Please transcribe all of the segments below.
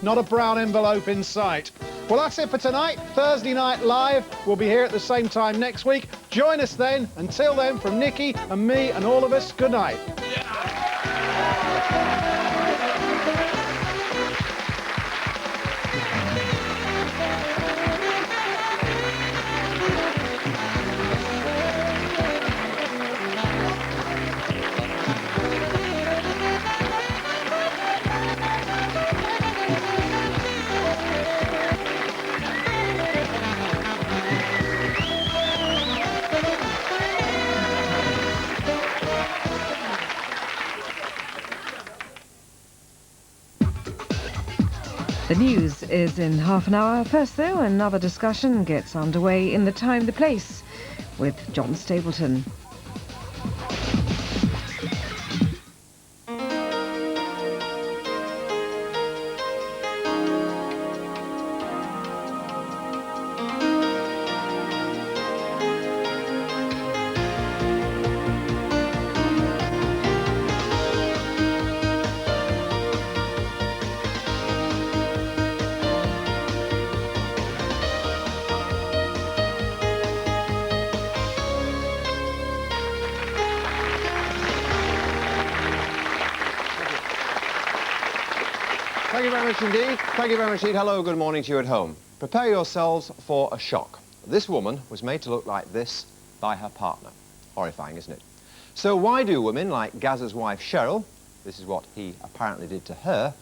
not a brown envelope in sight. Well, that's it for tonight. Thursday Night Live. We'll be here at the same time next week. Join us then. Until then, from Nikki and me and all of us, good night. The news is in half an hour. First, though, another discussion gets underway in The Time, the Place with John Stapleton. Thank you very much indeed. Thank you very much indeed. Hello, good morning to you at home. Prepare yourselves for a shock. This woman was made to look like this by her partner. Horrifying, isn't it? So why do women like Gaz's wife Cheryl, this is what he apparently did to her,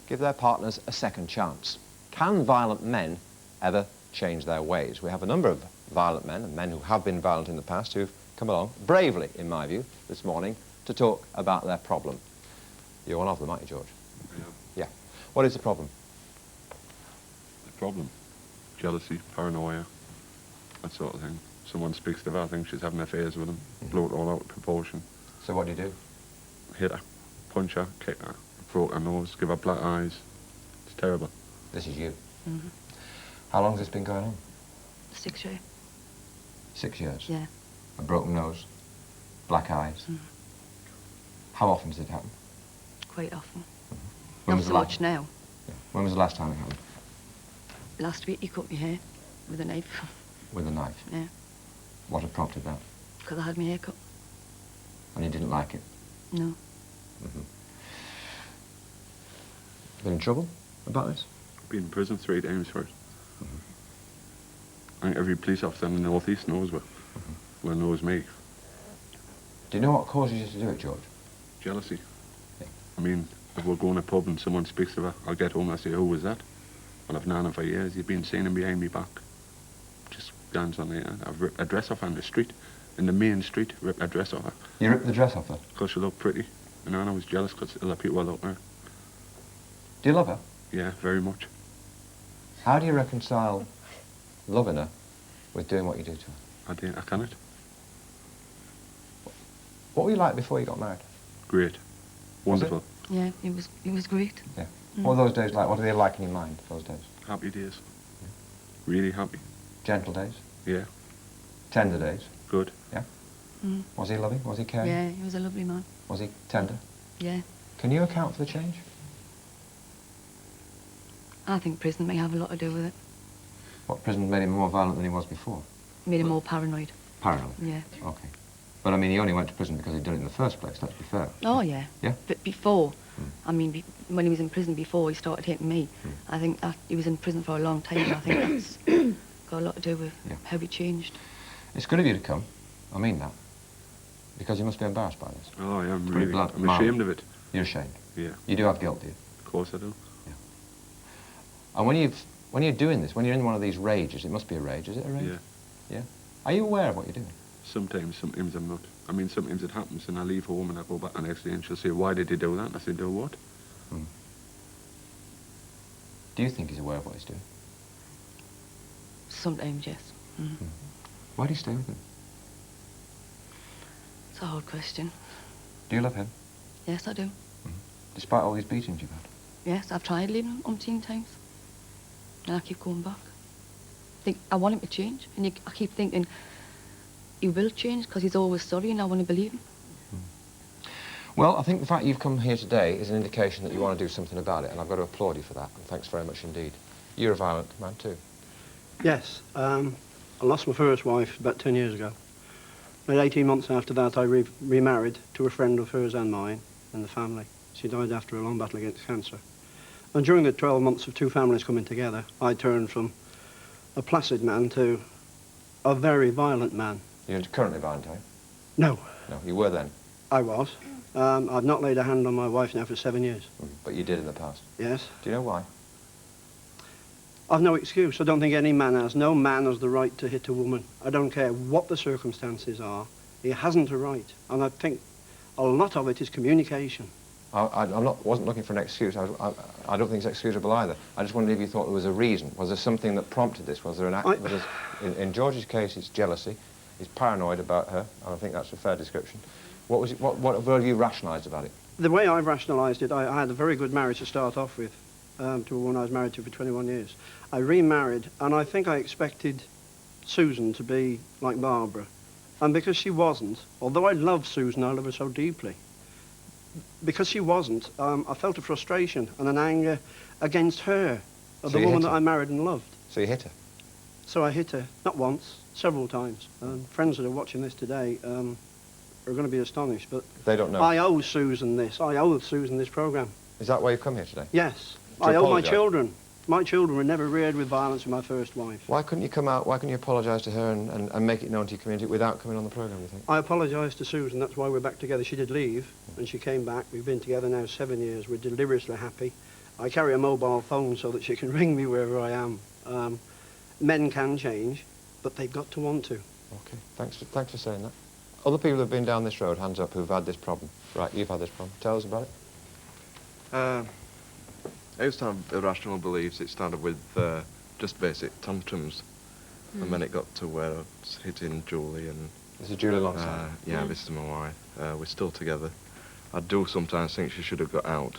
give their partners a second chance? Can violent men ever change their ways? We have a number of violent men, and men who have been violent in the past, who've come along bravely, in my view, this morning to talk about their problem. You're one of them, aren't you, George? Yeah. What is the problem? The problem? Jealousy, paranoia, that sort of thing. Someone speaks to her, I think she's having affairs with them, blow it all out of proportion. So what do you do? Hit her, punch her, kick her, broke her nose, give her black eyes. It's terrible. This is you. Mm-hmm. How long has this been going on? 6 years. 6 years? Yeah. A broken nose, black eyes. Mm. How often does it happen? Quite often. When Not was so the much now. Yeah. When was the last time it happened? Last week he cut my hair with a knife. With a knife? Yeah. What had prompted that? Because I had my hair cut. And he didn't like it? No. Mm-hmm. Been in trouble about this? Been in prison 3 times for it. Mm-hmm. I think every police officer in the northeast knows what. Well, knows me. Do you know what causes you to do it, George? Jealousy. Yeah. I mean, if we're going to a pub and someone speaks to her, I'll get home and I say, who was that? Well, I've known her for years. You've been seeing him behind me back. Just dance on the end. I've ripped a dress off her in the street. In the main street, ripped a dress off her. You ripped the dress off her? Because she looked pretty. And I was jealous because other people were looking at her. Do you love her? Yeah, very much. How do you reconcile loving her with doing what you do to her? I cannot. What were you like before you got married? Great. Wonderful. Yeah, it was great. Yeah. What were those days like? What are they like in your mind, those days? Happy days. Yeah. Really happy. Gentle days? Yeah. Tender days? Good. Yeah? Mm. Was he loving? Was he caring? Yeah, he was a lovely man. Was he tender? Yeah. Can you account for the change? I think prison may have a lot to do with it. What, prison made him more violent than he was before? Made him more paranoid. Paranoid? Yeah. Okay. But I mean, he only went to prison because he'd done it in the first place, let's be fair. Oh, yeah. Yeah? But before, I mean, when he was in prison before he started hitting me, I think that he was in prison for a long time, and I think that's got a lot to do with how he changed. It's good of you to come. I mean that. Because you must be embarrassed by this. Oh, I am Pretty really. blunt, I'm mild. ashamed of it. You're ashamed? Yeah. You do have guilt, do you? Of course I do. Yeah. And when you're doing this, when you're in one of these rages, it must be a rage, is it a rage? Yeah. Yeah? Are you aware of what you're doing? Sometimes I'm not. I mean, sometimes it happens and I leave home and I go back the next day and she'll say, why did you do that? And I say, do what? Do you think he's aware of what he's doing? Sometimes, yes. Why do you stay with him? It's a hard question. Do you love him? Yes, I do. Despite all these beatings you've had? Yes, I've tried leaving him umpteen times. And I keep going back. I want him to change. And I keep thinking, he will change because he's always sorry and I want to believe him. Well, I think the fact you've come here today is an indication that you want to do something about it, and I've got to applaud you for that, and thanks very much indeed. You're a violent man too. Yes, I lost my first wife about 10 years ago. And 18 months after that, I remarried to a friend of hers and mine and the family. She died after a long battle against cancer. And during the 12 months of two families coming together, I turned from a placid man to a very violent man. You're currently violent, are you? No, No, you were then. I was. I've not laid a hand on my wife now for 7 years. But you did in the past. Yes. Do you know why? I've no excuse. I don't think any man has. No man has the right to hit a woman. I don't care what the circumstances are. He hasn't a right. And I think a lot of it is communication. Wasn't looking for an excuse. I don't think it's excusable either. I just wondered if you thought there was a reason. Was there something that prompted this? Was there an act? In George's case, it's jealousy. He's paranoid about her, and I think that's a fair description. What was it? What have you rationalised about it? The way I've rationalised it, I had a very good marriage to start off with, to a woman I was married to for 21 years. I remarried, and I think I expected Susan to be like Barbara. And because she wasn't, although I love Susan, I love her so deeply, because she wasn't, I felt a frustration and an anger against her, the woman that I married and loved. So you hit her? So I hit her, not once, several times. Friends that are watching this today are going to be astonished, but they don't know. I owe Susan this. I owe Susan this programme. Is that why you've come here today? Yes. To I owe my apologise? children. My children were never reared with violence with my first wife. Why couldn't you come out, why couldn't you apologise to her and make it known to your community without coming on the programme, do you think? I apologised to Susan, that's why we're back together. She did leave, and she came back. We've been together now 7 years. We're deliriously happy. I carry a mobile phone so that she can ring me wherever I am. Men can change, but they've got to want to. Okay, thanks for saying that. Other people who've been down this road, hands up, who've had this problem. Right, you've had this problem. Tell us about it. I used to have irrational beliefs. It started with just basic tantrums, and then it got to where I was hitting Julie and... This is Julie Longside? Yeah, this is my wife. We're still together. I do sometimes think she should have got out,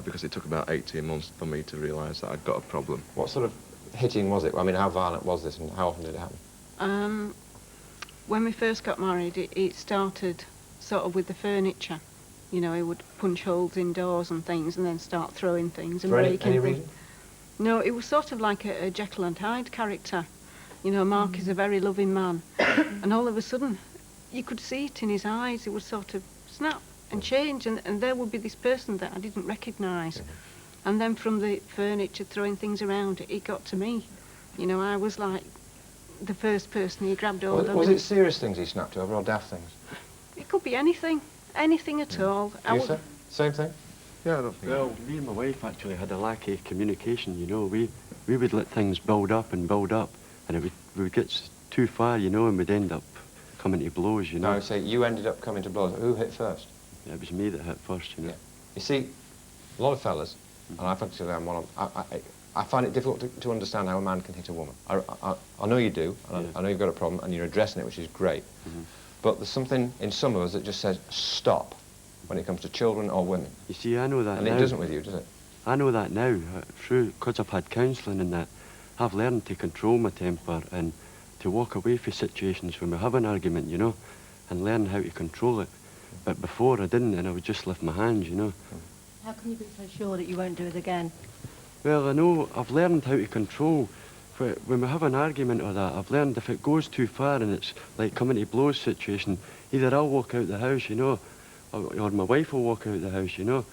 because it took about 18 months for me to realise that I'd got a problem. What sort of hitting was it? I mean, how violent was this and how often did it happen? When we first got married, it started sort of with the furniture. You know, he would punch holes in doors and things and then start throwing things and breaking any things. reason? No, it was sort of like a Jekyll and Hyde character. You know, Mark is a very loving man. And all of a sudden, you could see it in his eyes. It would sort of snap and change, and there would be this person that I didn't recognise. And then from the furniture, throwing things around, it got to me. You know, I was like the first person he grabbed hold of. Was it serious things he snapped over or daft things? It could be anything. Anything at all. You, sir? Same thing? Yeah, I don't think... Well, me and my wife actually had a lack of communication, you know. We would let things build up, and we would get too far, you know, and we'd end up coming to blows, you know. No, say you ended up coming to blows. Who hit first? Yeah, it was me that hit first, you know. Yeah. You see, a lot of fellas, and I've actually am one of... I find it difficult to understand how a man can hit a woman. I know you do, and I know you've got a problem, and you're addressing it, which is great. But there's something in some of us that just says, stop, when it comes to children or women. You see, I know that and now. And it doesn't with you, does it? I know that now, because I've had counselling and that. I've learned to control my temper and to walk away from situations when we have an argument, you know, and learn how to control it. But before I didn't, and I would just lift my hands, you know. How can you be so sure that you won't do it again? Well, I know I've learned how to control. When we have an argument or that, I've learned if it goes too far and it's like coming to blows situation, either I'll walk out the house, you know, or my wife will walk out the house, you know,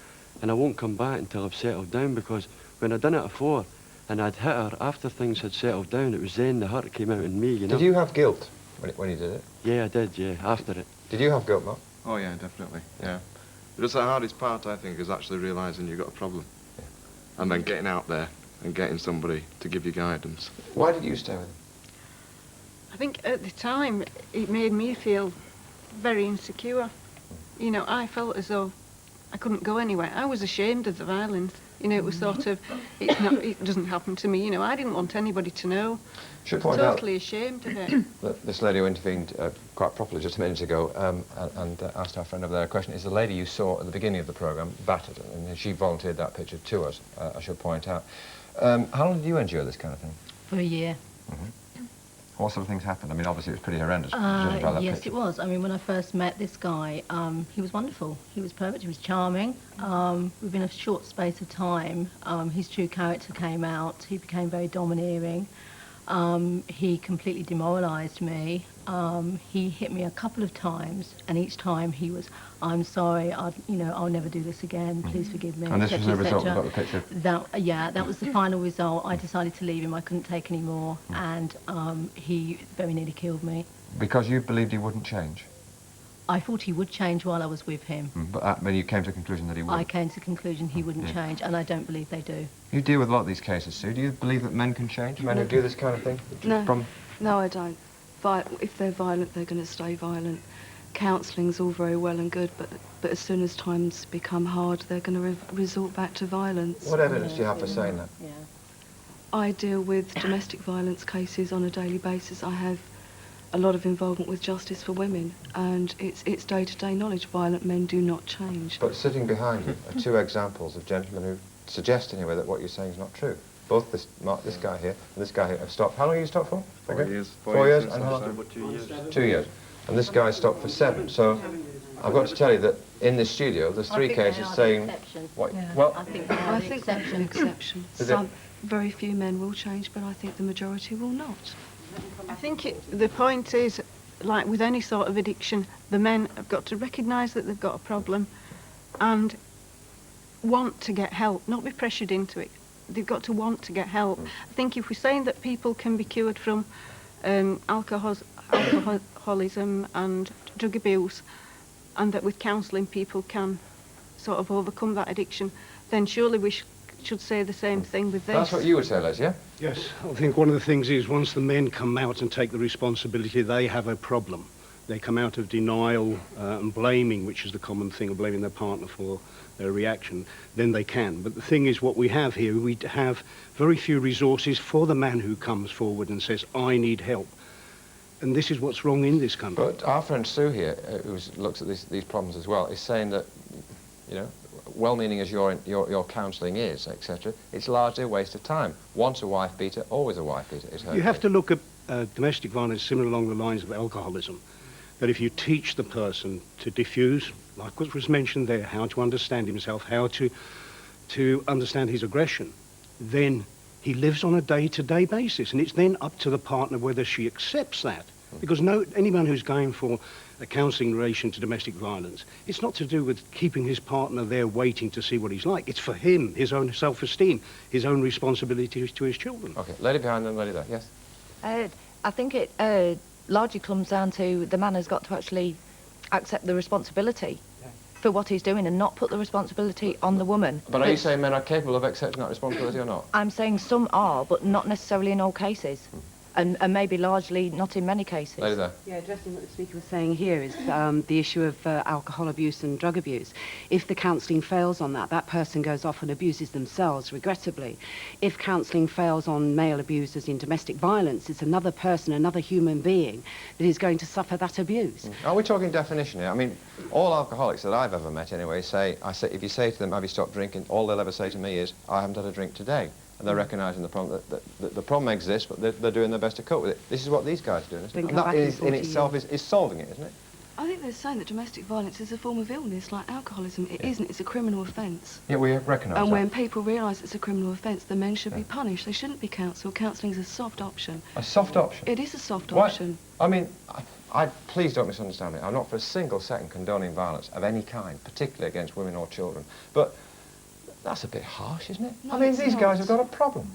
and I won't come back until I've settled down, because when I'd done it before and I'd hit her after things had settled down, it was then the hurt came out in me, you know. Did you have guilt when you did it? Yeah, I did, yeah, after it. Did you have guilt, Mark? Oh, yeah, definitely, yeah. Just the hardest part, I think, is actually realising you've got a problem. Yeah. And then getting out there and getting somebody to give you guidance. Why did you stay with him? I think at the time it made me feel very insecure. You know, I felt as though I couldn't go anywhere. I was ashamed of the violence. You know, it was sort of, it doesn't happen to me. You know, I didn't want anybody to know. Should point out totally ashamed of it. That this lady who intervened quite properly just a minute ago and asked our friend over there a question is the lady you saw at the beginning of the programme, battered, and she volunteered that picture to us, I should point out. How long did you endure this kind of thing? For a year. What sort of things happened? I mean, obviously it was pretty horrendous. judging by that Yes, picture. it was. I mean, when I first met this guy, he was wonderful. He was perfect. He was charming. Within a short space of time, his true character came out. He became very domineering. He completely demoralised me. He hit me a couple of times, and each time he was, "I'm sorry, I'll never do this again. Please forgive me." And this was the etc., result, we etc.. got the picture. That was the final result. I decided to leave him. I couldn't take any more, and he very nearly killed me. Because you believed he wouldn't change? I thought he would change while I was with him. But you came to the conclusion that he wouldn't? I came to the conclusion he wouldn't change, and I don't believe they do. You deal with a lot of these cases, Sue. Do you believe that men can change? Men who do this kind of thing? No, I don't. If they're violent, they're going to stay violent. Counselling's all very well and good, but as soon as times become hard, they're going to resort back to violence. What evidence do you have for saying that? Yeah. I deal with domestic violence cases on a daily basis. I have a lot of involvement with Justice for Women, and it's day-to-day knowledge. Violent men do not change. But sitting behind you are two examples of gentlemen who suggest anyway that what you're saying is not true. Both this guy here and this guy here have stopped. How long have you stopped for? 4 years. 4 years? And how long? 2 years. 2 years. And this guy stopped for 7. So I've got to tell you that in this studio there's 3 cases saying... What? Yeah. Well, I think That's an exception. Is Some very few men will change, but I think the majority will not. I think the point is, like with any sort of addiction, the men have got to recognise that they've got a problem and want to get help, not be pressured into it. They've got to want to get help. I think if we're saying that people can be cured from alcoholism and drug abuse, and that with counselling people can sort of overcome that addiction, then surely we should say the same thing with this. that's what you would say, Les, yeah? Yes, I think one of the things is once the men come out and take the responsibility, they have a problem. They come out of denial and blaming, which is the common thing of blaming their partner for their reaction, then they can. But the thing is, what we have here, we have very few resources for the man who comes forward and says, I need help. And this is what's wrong in this country. But our friend Sue here, who looks at these problems as well, is saying that, you know, well-meaning as your counselling is, etc., it's largely a waste of time. Once a wife beater, always a wife beater. Is her You have case. to look at domestic violence similar along the lines of alcoholism. That if you teach the person to diffuse, like what was mentioned there, how to understand himself, how to understand his aggression, then he lives on a day-to-day basis, and it's then up to the partner whether she accepts that. Because anyone who's going for a counselling in relation to domestic violence, it's not to do with keeping his partner there waiting to see what he's like. It's for him, his own self-esteem, his own responsibilities to his children. OK, lady behind them, lady there, yes? I think it largely comes down to the man has got to actually accept the responsibility for what he's doing and not put the responsibility on the woman. But are you saying men are capable of accepting that responsibility or not? I'm saying some are, but not necessarily in all cases. And maybe largely not in many cases. Lady there. Yeah, addressing what the speaker was saying here is the issue of alcohol abuse and drug abuse. If the counselling fails on that, that person goes off and abuses themselves, regrettably. If counselling fails on male abusers in domestic violence, it's another person, another human being that is going to suffer that abuse. Are we talking definition here? I mean, all alcoholics that I've ever met anyway say, if you say to them, have you stopped drinking, all they'll ever say to me is, I haven't had a drink today. And they're recognising the problem, that the problem exists, but they're doing their best to cope with it. This is what these guys are doing, isn't it? And that in itself is solving it, isn't it? I think they're saying that domestic violence is a form of illness, like alcoholism. It isn't, it's a criminal offence. Yeah, we recognise And that. when people realise it's a criminal offence, the men should be punished. They shouldn't be counselled. Counselling is a soft option. A soft option? It is a soft Why? option. I mean, please don't misunderstand me. I'm not for a single second condoning violence of any kind, particularly against women or children. But that's a bit harsh, isn't it? No, I mean, it's these not. guys have got a problem.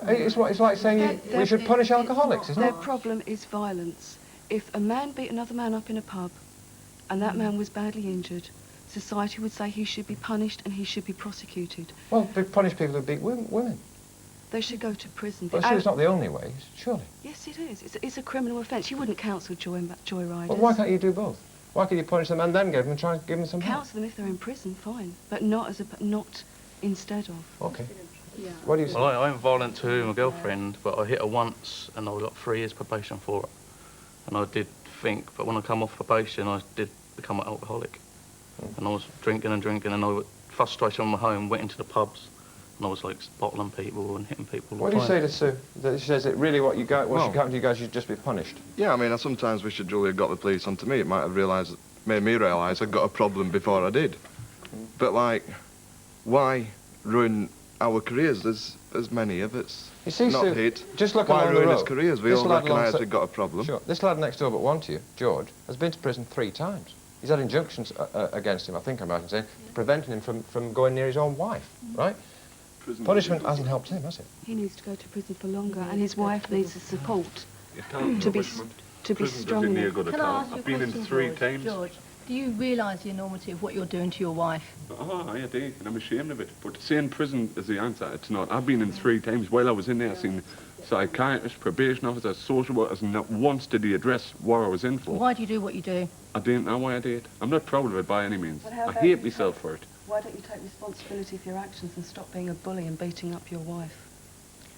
It's like saying we should punish alcoholics, isn't Their it? problem is violence. If a man beat another man up in a pub and that man was badly injured, society would say he should be punished and he should be prosecuted. Well, they punish people who beat women. They should go to prison. But it's not the only way, surely. Yes, it is. It's a criminal offence. You wouldn't counsel joyriders. Well, why can't you do both? Why can't you punish them and then try and give them some help? Counsel them if they're in prison, fine, but not instead of. Okay. Yeah. What do you say? Well, I went violent to my girlfriend, but I hit her once and I got 3 years probation for it. And I did think, but when I come off probation, I did become an alcoholic. And I was drinking and I was frustrated on my home, went into the pubs and I was like bottling people and hitting people. What do you say to Sue? That she says that really what should happen to you guys, you should just be punished. Yeah, I mean, sometimes wish that Julia got the police onto me. It might have made me realise I'd got a problem before I did. But, like, why ruin our careers? There's many of us. You see, not Sue, hit. just look why along the ruin road. his careers? We This all lad recognise alongside- we've got a problem. Sure. This lad next door but one to you, George, has been to prison 3 times. He's had injunctions against him, I think I'm right in saying, preventing him from going near his own wife, right? Punishment hasn't helped him, has it? He needs to go to prison for longer, and his wife needs the support to be strong enough. Can I ask you a I've been in question, 3 George? times. George, do you realise the enormity of what you're doing to your wife? Oh, I do, and I'm ashamed of it. But saying prison is the answer, it's not. I've been in 3 times. While I was in there, I've seen psychiatrists, probation officers, social workers, and not once did he address what I was in for. Why do you do what you do? I didn't know why I did. I'm not proud of it by any means. I hate myself for it. Why don't you take responsibility for your actions and stop being a bully and beating up your wife?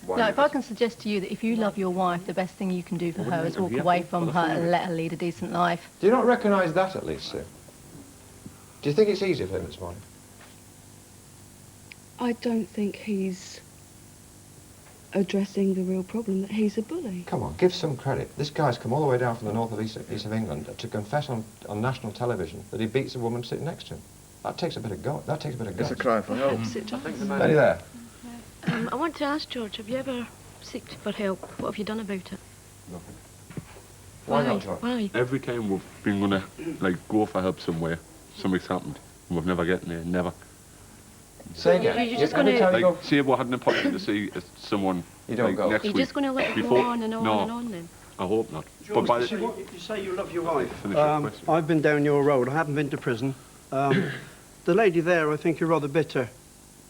Now, if I can suggest to you that if you love your wife, the best thing you can do for her is walk away from her and let her lead a decent life. Do you not recognise that at least, Sue? Do you think it's easy for him this morning? I don't think he's addressing the real problem, that he's a bully. Come on, give some credit. This guy's come all the way down from the north of east of England to confess on national television that he beats a woman sitting next to him. That takes a bit of guts. That takes a bit of guts. It's a cry for help. Benny there. I want to ask George, have you ever seeked for help? What have you done about it? Nothing. Why not, George? Why? Every time we've been gonna go for help somewhere, something's happened, and we've never gotten there. Never. Say again. You're just going to... Like, say if we had an appointment to see someone You don't go. next You're week. just going to let it go Before- on and on no, and on then? I hope not. George, by if you say you love your wife, Finish your question. I've been down your road. I haven't been to prison. The lady there, I think you're rather bitter.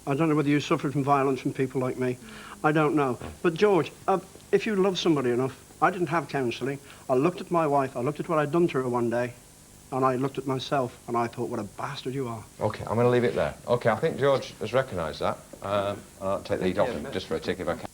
I don't know whether you suffered from violence from people like me. I don't know. But George, if you love somebody enough, I didn't have counselling. I looked at my wife, I looked at what I'd done to her one day, and I looked at myself, and I thought, what a bastard you are. OK, I'm going to leave it there. OK, I think George has recognised that. I'll take the heat off him just for a tick if I can.